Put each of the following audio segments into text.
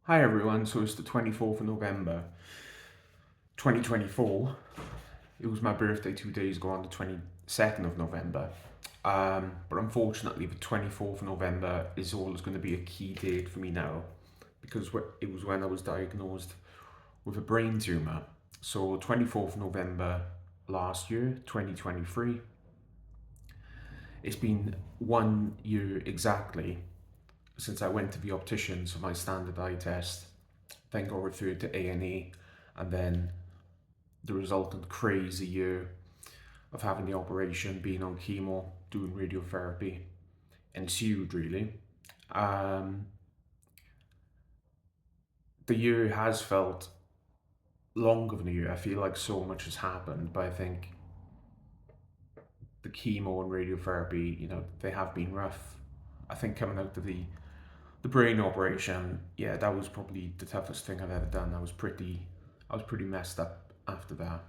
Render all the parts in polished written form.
Hi everyone, so it's the 24th of November 2024. It was my birthday 2 days ago on the 22nd of November. But unfortunately, the 24th of November is always going to be a key date for me now because it was when I was diagnosed with a brain tumour. So, 24th of November last year, 2023, it's been 1 year exactly since I went to the opticians for my standard eye test, then got referred to A&E, and then the resultant crazy year of having the operation, being on chemo, doing radiotherapy ensued really. Um, the year has felt longer than a year. I feel like so much has happened, but I think the chemo and radiotherapy, they have been rough. I think coming out of the brain operation, yeah, that was probably the toughest thing I've ever done. I was pretty messed up after that.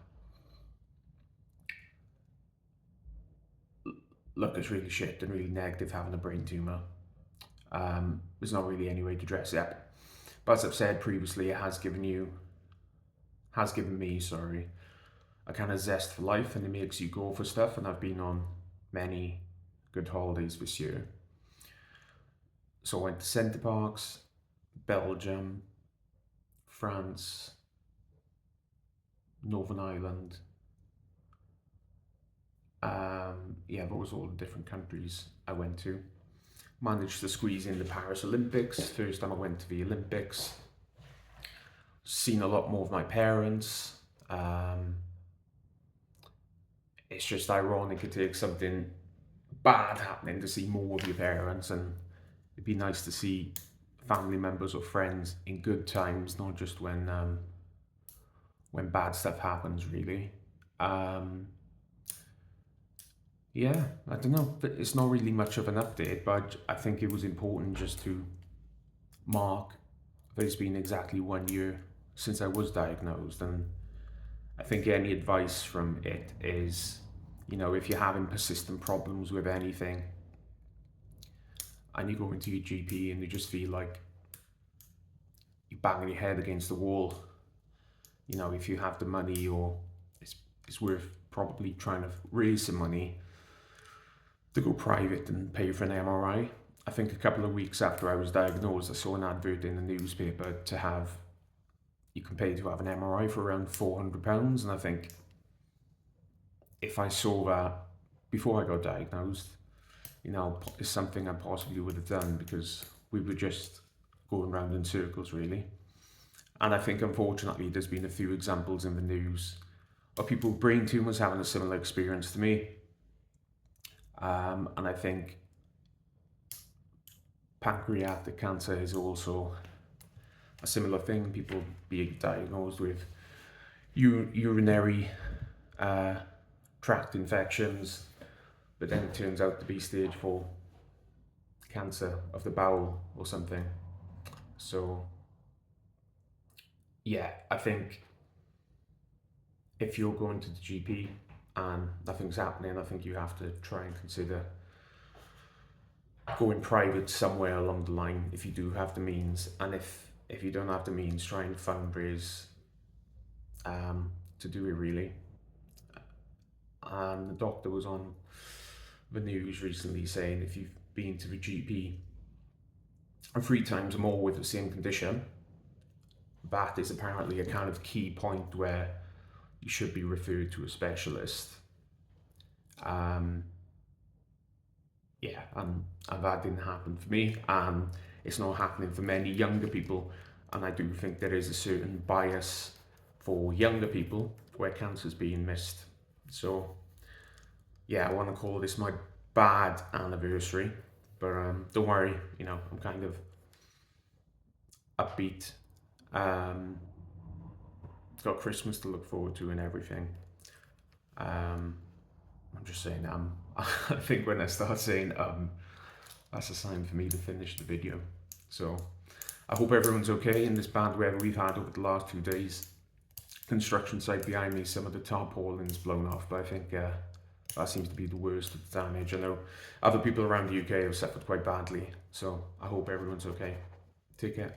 Look, it's really shit and really negative having a brain tumor. There's not really any way to dress it up. But as I've said previously, has given me, sorry, a kind of zest for life, and it makes you go for stuff. And I've been on many good holidays this year. So I went to Centre Parks, Belgium, France, Northern Ireland. Yeah, those are all the different countries I went to. Managed to squeeze in the Paris Olympics. First time I went to the Olympics. Seen a lot more of my parents. It's just ironic it takes something bad happening to see more of your parents, and it'd be nice to see family members or friends in good times, not just when bad stuff happens. Really, um, yeah, I don't know. But it's not really much of an update, but I think it was important just to mark that it's been exactly 1 year since I was diagnosed, and I think any advice from it is, if you're having persistent problems with anything and you go into your GP and you just feel like you're banging your head against the wall, if you have the money, or it's worth probably trying to raise some money to go private and pay for an MRI. I think a couple of weeks after I was diagnosed, I saw an advert in the newspaper to have, you can pay to have an MRI for around £400. And I think if I saw that before I got diagnosed, it's something I possibly would have done, because we were just going round in circles, really. And I think, unfortunately, there's been a few examples in the news of people with brain tumours having a similar experience to me. And I think pancreatic cancer is also a similar thing. People being diagnosed with urinary tract infections, but then it turns out to be stage 4 cancer of the bowel or something. So, yeah, I think if you're going to the GP and nothing's happening, I think you have to try and consider going private somewhere along the line if you do have the means. And if you don't have the means, try and fundraise to do it, really. And the doctor was on the news recently saying if you've been to the GP 3 times or more with the same condition, that is apparently a kind of key point where you should be referred to a specialist. Yeah, and that didn't happen for me, and it's not happening for many younger people. And I do think there is a certain bias for younger people where cancer's being missed. So, yeah, I want to call this my bad anniversary, but don't worry, I'm kind of upbeat. Got Christmas to look forward to and everything. I'm just saying, I think when I start saying, that's a sign for me to finish the video. So, I hope everyone's okay in this bad weather we've had over the last 2 days. Construction site behind me, some of the tarpaulins blown off, but I think that seems to be the worst of the damage. I know other people around the UK have suffered quite badly, so I hope everyone's okay. Take care.